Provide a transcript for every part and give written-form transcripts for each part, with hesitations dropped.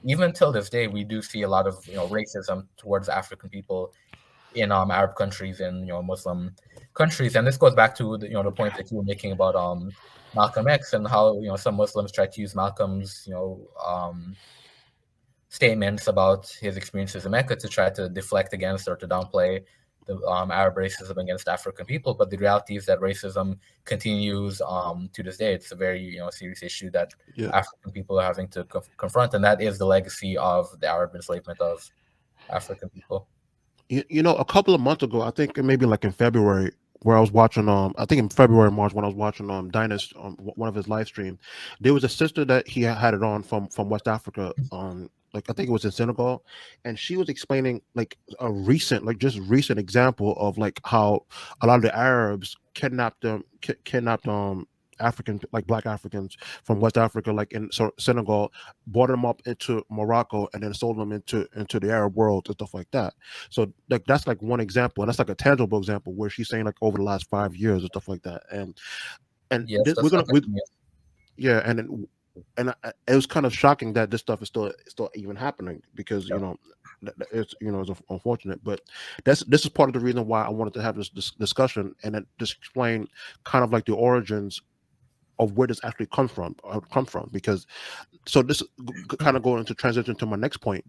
even till this day, we do see a lot of racism towards African people in Arab countries and Muslim countries, and this goes back to the point that you were making about Malcolm X and how some Muslims try to use Malcolm's statements about his experiences in Mecca to try to deflect against or to downplay the Arab racism against African people. But the reality is that racism continues to this day. It's a very serious issue that Yeah. African people are having to confront, and that is the legacy of the Arab enslavement of African people. A couple of months ago, I think maybe like in February, where I was watching I think in February, March, when I was watching Dinus one of his live stream, there was a sister that he had it on from West Africa, like I think it was in Senegal, and she was explaining like a recent, like just recent example of like how a lot of the Arabs kidnapped African, like black Africans from West Africa, like in Senegal, brought them up into Morocco, and then sold them into the Arab world and stuff like that. So like that's like one example, and that's like a tangible example where she's saying like over the last 5 years and stuff like that. And Yes, we're that's gonna something. Yes. yeah, it was kind of shocking that this stuff is still even happening because Yeah. it's it's unfortunate, but this is part of the reason why I wanted to have this discussion and then just explain kind of like the origins of where this actually come from because so this kind of going into transition to my next point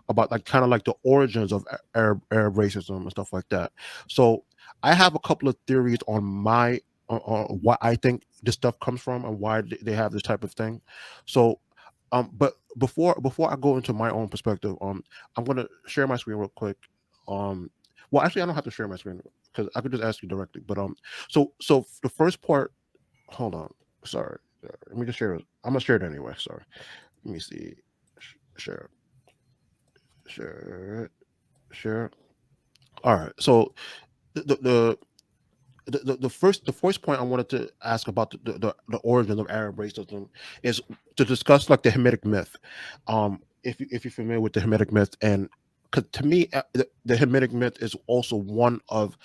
about like kind of like the origins of Arab racism and stuff like that. So I have a couple of theories on my on what I think this stuff comes from and why they have this type of thing. So but before I go into my own perspective, I'm gonna share my screen real quick. um well, actually I don't have to share my screen because I could just ask you directly, but so the first part, hold on. Sorry. Let me just share it. I'm gonna share it anyway. Sorry. Let me see. Share. Share. Share. All right. So the the the first point I wanted to ask about the origin of Arab racism is to discuss like the Hamitic myth. If you're familiar with the Hamitic myth, and 'cause to me the Hamitic myth is also one of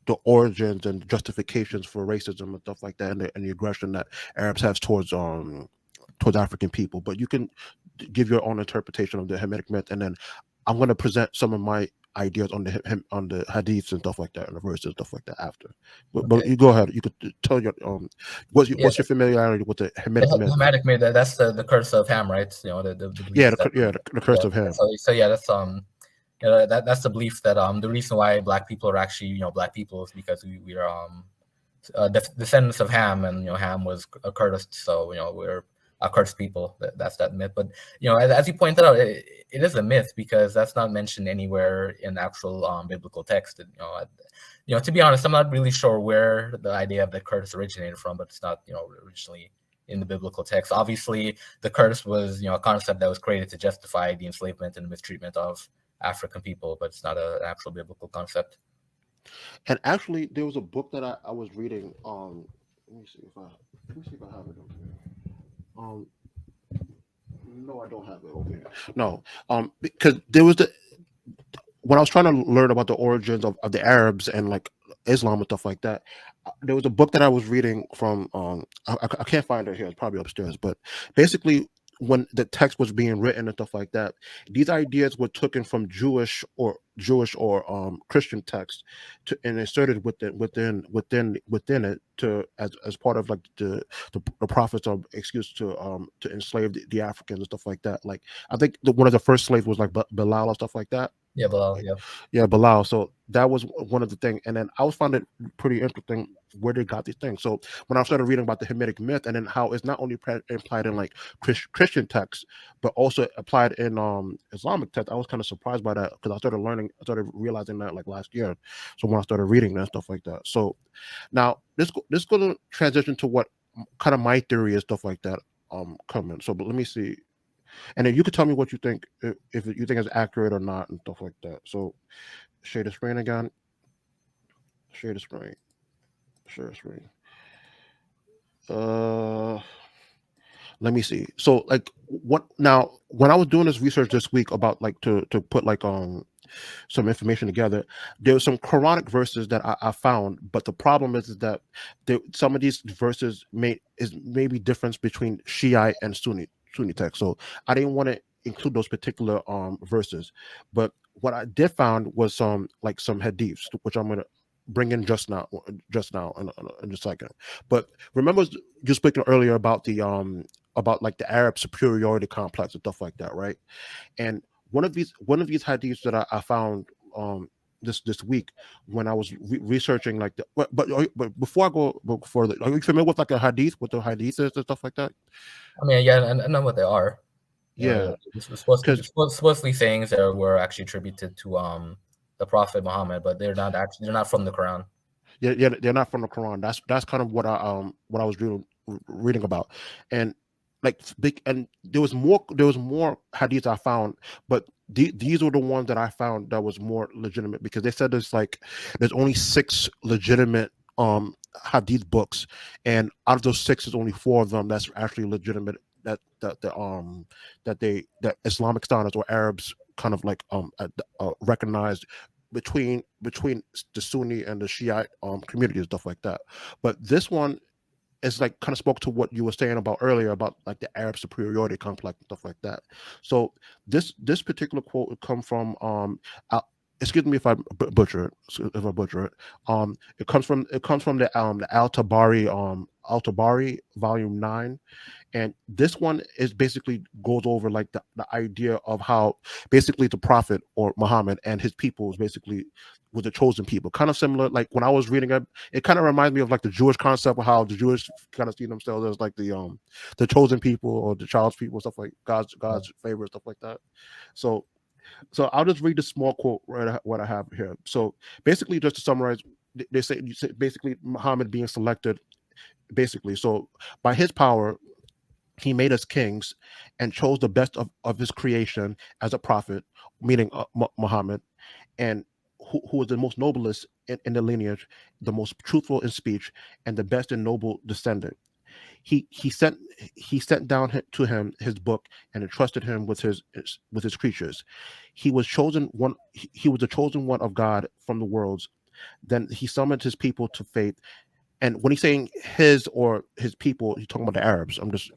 the origins and justifications for racism and stuff like that, and the aggression that Arabs have towards African people. But you can give your own interpretation of the Hamitic myth, and then I'm going to present some of my ideas on the hadiths and stuff like that, and the verses and stuff like that after. But Okay. you go ahead. You could tell your Yeah. what's your familiarity with the Hamitic The myth? Hermetic made that's the curse of Ham, right? The Yeah, belief that the curse yeah. of Ham. So yeah, that's that's the belief that the reason why black people are actually black people is because we are descendants of Ham, and Ham was a cursed, so we're a cursed people. That's that myth. But as you pointed out, it is a myth because that's not mentioned anywhere in actual biblical text. To be honest, I'm not really sure where the idea of the curse originated from, but it's not originally in the biblical text. Obviously, the curse was a concept that was created to justify the enslavement and mistreatment of African people, but it's not an actual biblical concept. And actually, there was a book that I was reading. Let me see if I have it over here. Um, no, I don't have it over here. No, because there was the when I was trying to learn about the origins of the Arabs and like Islam and stuff like that, there was a book that I was reading from. I can't find it here. It's probably upstairs. But basically, when the text was being written and stuff like that, these ideas were taken from Jewish or Christian texts and inserted within it to as part of like the prophets of excuse to enslave the Africans and stuff like that. Like I think one of the first slaves was like Bilal and stuff like that. Yeah, Bilal. Yeah. Yeah, Bilal. So that was one of the things, and then I was found it pretty interesting where they got these things. So when I started reading about the Hamitic myth, and then how it's not only implied in like Christian texts, but also applied in Islamic texts, I was kind of surprised by that because I started realizing that like last year. So when I started reading that and stuff like that, so now this going to transition to what kind of my theory and stuff like that coming. So, but let me see, and then you could tell me what you think if you think it's accurate or not and stuff like that. So share the screen again. Share the screen. Share the screen. Uh, Let me see. So like what now? When I was doing this research this week about like to put like some information together, there were some Quranic verses that I found, but the problem is that some of these verses may is maybe difference between Shiite and Sunni text. So I didn't want to include those particular verses. But what I did found was some hadiths, which I'm gonna bring in just now in a second. But remember you speaking earlier about about like the Arab superiority complex and stuff like that, right? And one of these hadiths that I found this week when I was researching like the but before I go further, are you familiar with like a hadith, what the hadith is and stuff like that? I mean, yeah, and I know what they are. You know, Yeah, it's supposedly, because supposedly sayings that were actually attributed to the Prophet Muhammad, but they're not from the Quran. yeah, they're not from the Quran. That's kind of what I was reading about, and like big and there was more hadiths I found, but these were the ones that I found that was more legitimate because they said there's only six legitimate hadith books, and out of those six, there's only four of them that's actually legitimate that Islamic standards or Arabs kind of like recognized between the Sunni and the Shiite community and stuff like that. But this one is like kind of spoke to what you were saying about earlier about like the Arab superiority complex and stuff like that. So this particular quote would come from excuse me if I butcher it. If I butcher it, it comes from the Al Tabari Volume 9, and this one is basically goes over like the idea of how basically the prophet or Muhammad and his people was basically was the chosen people, kind of similar like when I was reading it kind of reminds me of like the Jewish concept of how the Jewish kind of see themselves as like the chosen people or the child's people, stuff like God's favorite, stuff like that. So I'll just read the small quote right what I have here. So basically, just to summarize, they say basically Muhammad being selected basically. So by his power, he made us kings and chose the best of his creation as a prophet, meaning Muhammad, and who was the most noblest in the lineage, the most truthful in speech, and the best and noble descendant. He sent down to him his book and entrusted him with his creatures. He was chosen one. He was the chosen one of God from the worlds. Then he summoned his people to faith. And when he's saying his or his people, he's talking about the Arabs. I'm just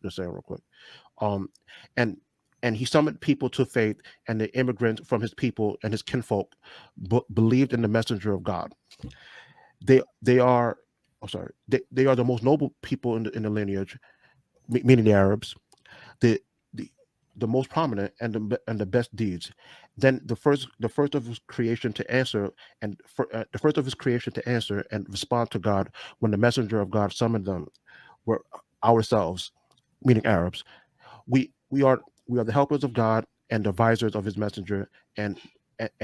just saying real quick. Um, and and he summoned people to faith, and the immigrants from his people and his kinfolk believed in the messenger of God. They are, oh sorry, they are the most noble people in the lineage, meaning the Arabs, the the the most prominent and the best deeds. Then the first of his creation to answer the first of his creation to answer and respond to God when the messenger of God summoned them were ourselves, meaning Arabs. We are the helpers of God and the advisors of His messenger, and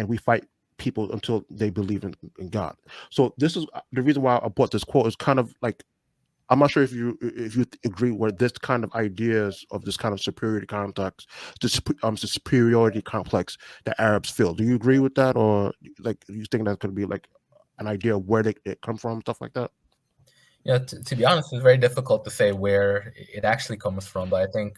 we fight people until they believe in God. So this is the reason why I brought this quote. Is kind of like I'm not sure if you agree with this kind of ideas of this kind of superiority complex, the superiority complex that Arabs feel. Do you agree with that, or like you think that could be like an idea of where they come from, stuff like that? Yeah, to be honest, it's very difficult to say where it actually comes from. But I think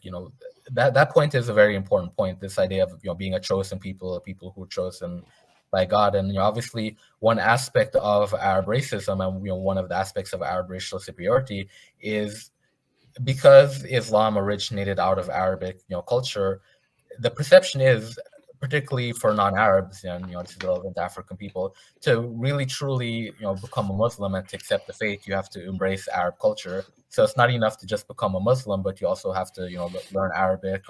that point is a very important point. This idea of being a chosen people, a people who are chosen by God, and obviously one aspect of Arab racism, and one of the aspects of Arab racial superiority is because Islam originated out of Arabic culture. The perception is, particularly for non-Arabs, and this is relevant to African people, to really truly become a Muslim and to accept the faith, you have to embrace Arab culture. So it's not enough to just become a Muslim, but you also have to learn Arabic.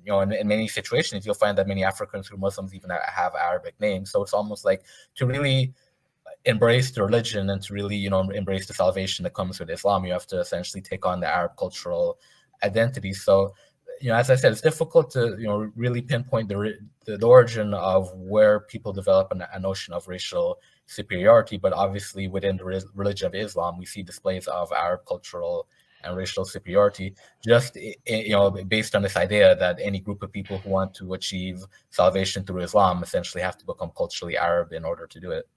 In many situations, you'll find that many Africans who are Muslims even have Arabic names. So it's almost like to really embrace the religion and to really embrace the salvation that comes with Islam, you have to essentially take on the Arab cultural identity. So as I said, it's difficult to really pinpoint the origin of where people develop a notion of racial superiority. But obviously, within the religion of Islam, we see displays of Arab cultural and racial superiority, just based on this idea that any group of people who want to achieve salvation through Islam essentially have to become culturally Arab in order to do it.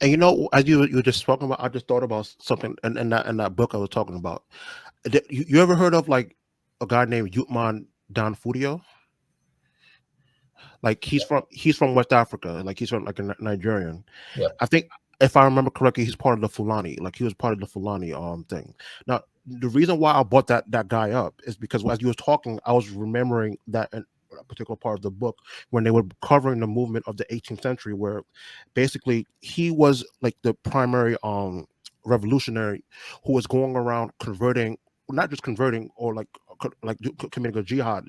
And as you were just talking about, I just thought about something in that book I was talking about. You ever heard of like a guy named Yutman Danfudio? Like he's from West Africa. Like he's from like a Nigerian. Yeah. I think if I remember correctly, he's part of the Fulani. Like he was part of the Fulani thing. Now the reason why I brought that guy up is because as you was talking, I was remembering that in a particular part of the book when they were covering the movement of the 18th century, where basically he was like the primary revolutionary who was going around converting, not just converting or like committing a jihad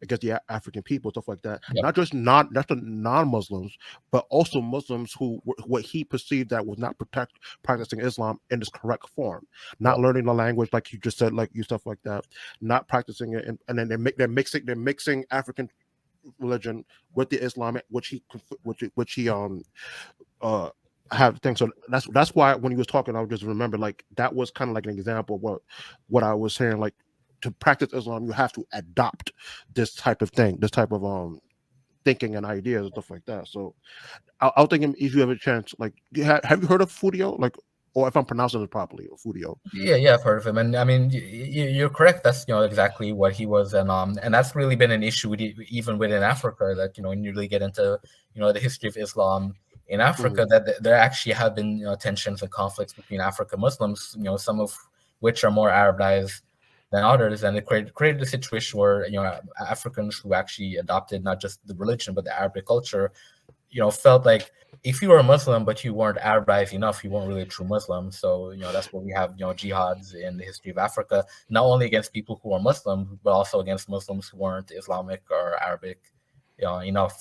against the African people, stuff like that. Yep. Not the non-Muslims, but also Muslims who what he perceived that was not practicing Islam in its correct form, not Yep. learning the language like you just said, like you stuff like that, not practicing it, and then they're mixing African religion with the Islamic, which he uh have things. So that's why when he was talking, I would just remember like that was kind of like an example of what I was saying. Like to practice Islam, you have to adopt this type of thing, this type of thinking and ideas and stuff like that. So I'll think if you have a chance, like have you heard of Fudio? Like, or if I'm pronouncing it properly, Fudio. Yeah, I've heard of him, and I mean, you're correct. That's exactly what he was, and that's really been an issue even within Africa. That when you really get into the history of Islam in Africa, that there actually have been tensions and conflicts between African Muslims. Some of which are more Arabized than others, and it created a situation where Africans who actually adopted not just the religion but the Arabic culture, felt like if you were a Muslim but you weren't Arabized enough, you weren't really a true Muslim. So that's where we have jihads in the history of Africa, not only against people who are Muslim but also against Muslims who weren't Islamic or Arabic enough.